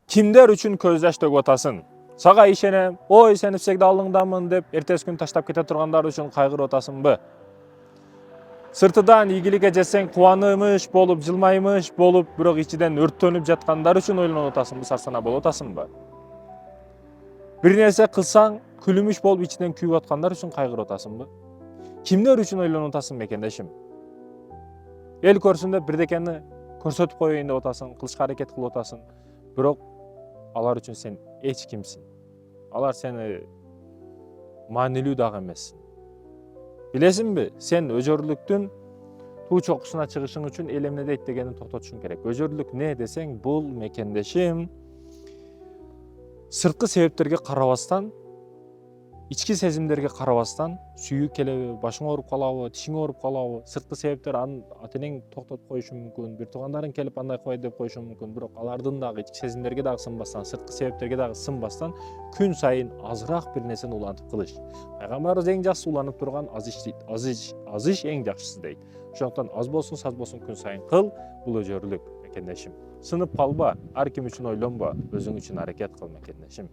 Kimler üçün көз жаш төгүп атасың? Сага ишенем, ой сен всегда алдыңдамын деп эртеси күн таштап кете тургандар үчүн кайгырып атасыңбы? Сыртыдан ийгиликке жетсең кубанымыш болуп, жылмаймыш болуп, бирок ичиден өрттөнүп жаткандар үчүн ойлонуп атасыңбы, сарсанаа болуп атасыңбы? Бир нерсе кылсаң, күлүмүш болуп ичинен күйүп аткандар үчүн кайгырып атасыңбы? Кимдер үчүн ойлонуп атасың мекендешим? Эл көрсүн деп бирдекени көрсөтүп коеюн деп атасың, кылышка аракет кылып атасың. Бирок алар үчүн сен эч кимсиң. Алар сени маанилүү дагы эмессиң. Билесиңби, сен өжөрлүктүн туу чокусуна чыгышың үчүн эл эмне дейт дегенин токтотушуң керек. Өжөрлүк не десең, бул мекендешим сырткы себептерге карабастан, ички сезимдерге карабастан, сүйүү келеби, башың ооруп калабы, тишиң ооруп калабы, сырткы себептер ата энең токтотуп коюшу мүмкүн, бир туугандарың келип андай кой деп коюшу мүмкүн, бирок алардын дагы ички сезимдерге дагы сынбастан, сырткы себептерге дагы сынбастан, күн сайын азыраак бир нерсени улантып кылыш. Пайгамбарыбыз эң жакшы уланып турган аз иш дейт. Аз иш эң жакшысы дейт. Ошондуктан аз болсун, саз болсун күн сайын кыл, бул өжөрлүк мекендешим. Сынып калба, ар ким үчүн ойлонбо, өзүң үчүн аракет кыл мекендешим.